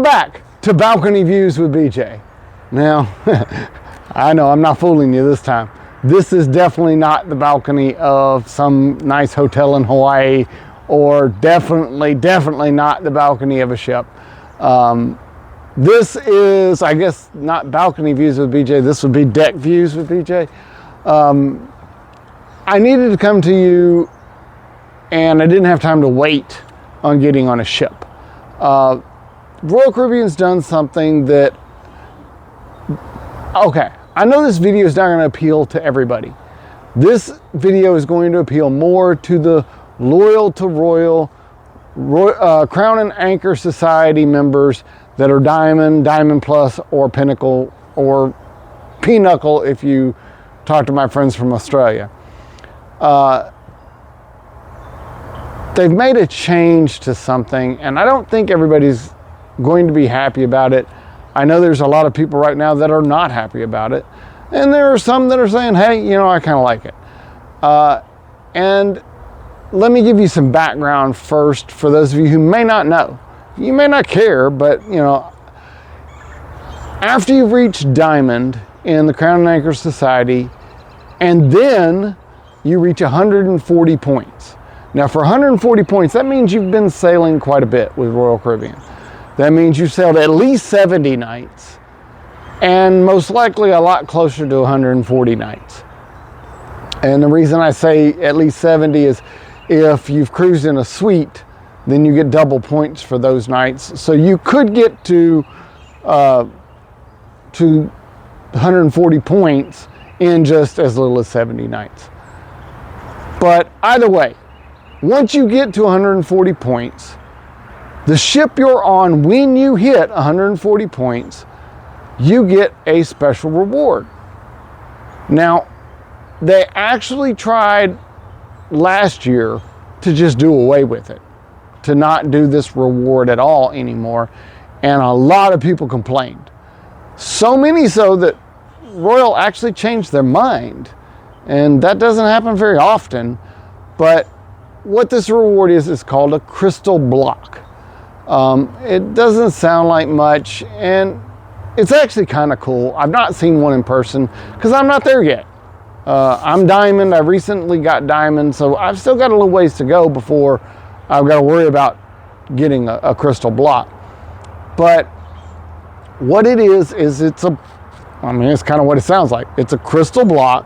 Welcome back to Balcony Views with BJ. Now, I know I'm not fooling you this time. This is definitely not the balcony of some nice hotel in Hawaii, or definitely not the balcony of a ship. This is, I guess, not Balcony Views with BJ. This would be Deck Views with BJ. I needed to come to you, and I didn't have time to wait on getting on a ship. Royal Caribbean's done something that, okay, I know this video is not going to appeal to everybody. This video is going to appeal more to the loyal to Royal Crown and Anchor Society members that are Diamond, Diamond Plus, or Pinnacle, or Pinnacle if you talk to my friends from Australia. They've made a change to something, and I don't think everybody's going to be happy about it. I know there's a lot of people right now that are not happy about it, and there are some that are saying, hey, you know, I kind of like it. And let me give you some background first for those of you who may not know. You may not care, but you know, after you've reached Diamond in the Crown and Anchor Society, and then you reach 140 points. Now for 140 points, that means you've been sailing quite a bit with Royal Caribbean. That means you sailed at least 70 nights, and most likely a lot closer to 140 nights. And the reason I say at least 70 is if you've cruised in a suite, then you get double points for those nights. So you could get to 140 points in just as little as 70 nights. But either way, once you get to 140 points, the ship you're on, when you hit 140 points, you get a special reward. Now, they actually tried last year to just do away with it, to not do this reward at all anymore, and a lot of people complained. So many so that Royal actually changed their mind, and that doesn't happen very often. But what this reward is called a crystal block. It doesn't sound like much, and it's actually kind of cool. I've not seen one in person because I'm not there yet. I'm Diamond. I recently got Diamond, so I've still got a little ways to go before I've got to worry about getting a crystal block. But what it is it's kind of what it sounds like. It's a crystal block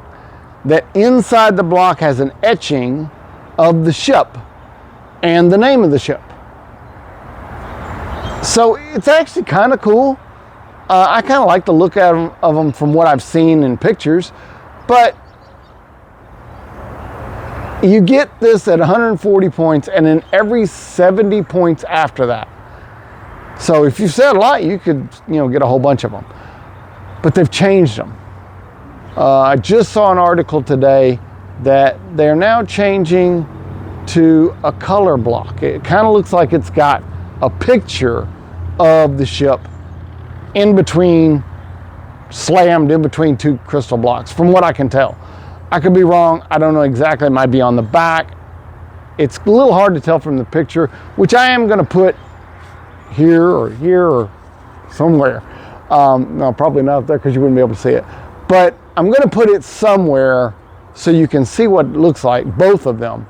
that inside the block has an etching of the ship and the name of the ship. So it's actually kind of cool. I kind of like the look of them from what I've seen in pictures, but you get this at 140 points and then every 70 points after that. So if you said a lot, you could, you know, get a whole bunch of them. But they've changed them. I just saw an article today that they're now changing to a color block. It kind of looks like it's got a picture of the ship slammed in between two crystal blocks, from what I can tell. I could be wrong. I don't know exactly. It might be on the back. It's a little hard to tell from the picture, which I am going to put here or somewhere. No, probably not up there because you wouldn't be able to see it. But I'm going to put it somewhere so you can see what it looks like, both of them.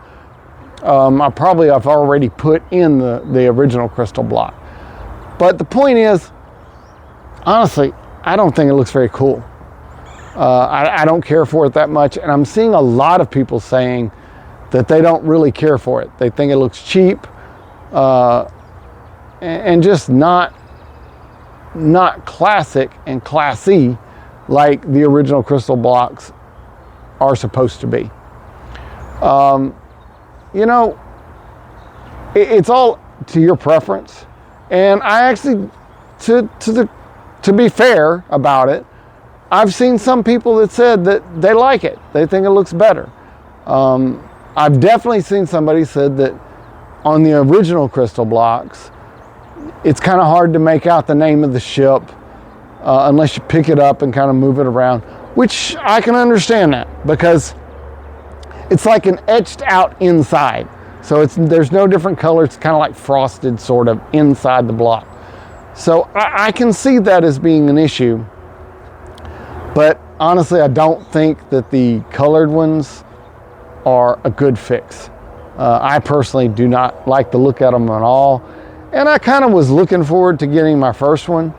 I've already put in the original crystal block. But the point is, honestly, I don't think it looks very cool. I don't care for it that much, and I'm seeing a lot of people saying that they don't really care for it. They think it looks cheap and just not classic and classy like the original crystal blocks are supposed to be. You know, it's all to your preference, and I actually, to be fair about it, I've seen some people that said that they like it. They think it looks better. I've definitely seen somebody said that on the original crystal blocks, it's kind of hard to make out the name of the ship unless you pick it up and kind of move it around, which I can understand that because it's like an etched out inside. So there's no different color. It's kind of like frosted sort of inside the block. So I can see that as being an issue. But honestly, I don't think that the colored ones are a good fix. I personally do not like the look at them at all. And I kind of was looking forward to getting my first one.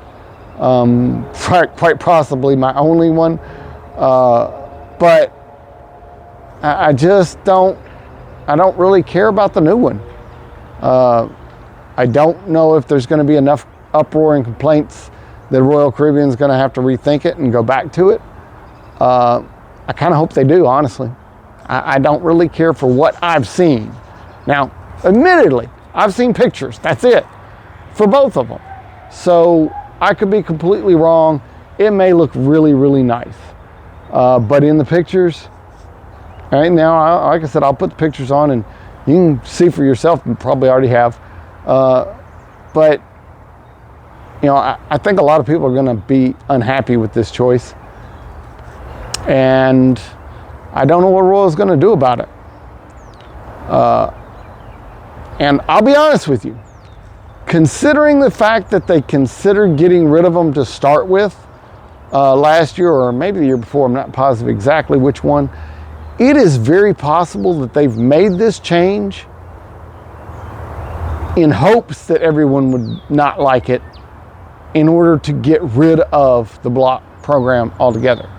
Quite possibly my only one. But I just don't really care about the new one. I don't know if there's going to be enough uproar and complaints that Royal Caribbean's going to have to rethink it and go back to it. I kind of hope they do, honestly. I don't really care for what I've seen. Now, admittedly, I've seen pictures. That's it for both of them. So I could be completely wrong. It may look really, really nice. But in the pictures, right now, like I said, I'll put the pictures on and you can see for yourself, and probably already have. But, you know, I think a lot of people are going to be unhappy with this choice. And I don't know what Royal's going to do about it. And I'll be honest with you, considering the fact that they considered getting rid of them to start with last year, or maybe the year before, I'm not positive exactly which one, it is very possible that they've made this change in hopes that everyone would not like it in order to get rid of the block program altogether.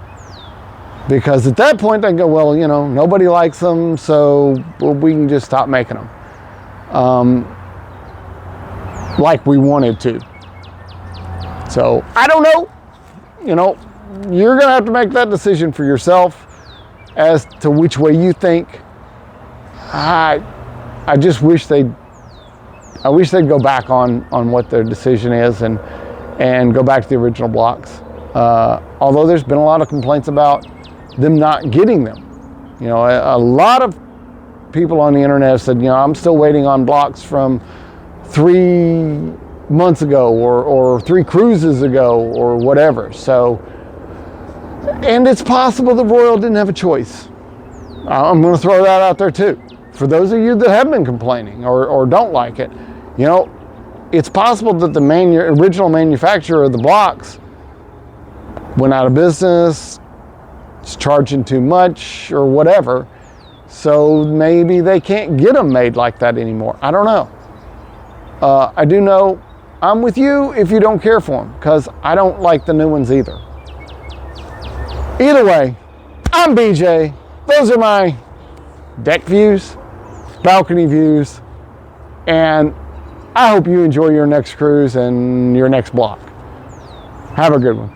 Because at that point they go, well, you know, nobody likes them, so we can just stop making them. Like we wanted to. So I don't know. You know, you're going to have to make that decision for yourself as to which way you think. I just wish they'd go back on what their decision is and go back to the original blocks. Although there's been a lot of complaints about them not getting them. You know, a lot of people on the internet have said, you know, I'm still waiting on blocks from 3 months ago or 3 cruises ago or whatever. So, and it's possible the Royal didn't have a choice. I'm going to throw that out there too. For those of you that have been complaining or don't like it, you know, it's possible that the original manufacturer of the blocks went out of business, it's charging too much or whatever. So maybe they can't get them made like that anymore. I don't know. I do know I'm with you if you don't care for them, because I don't like the new ones either. Either way, I'm BJ. Those are my deck views, balcony views, and I hope you enjoy your next cruise and your next block. Have a good one.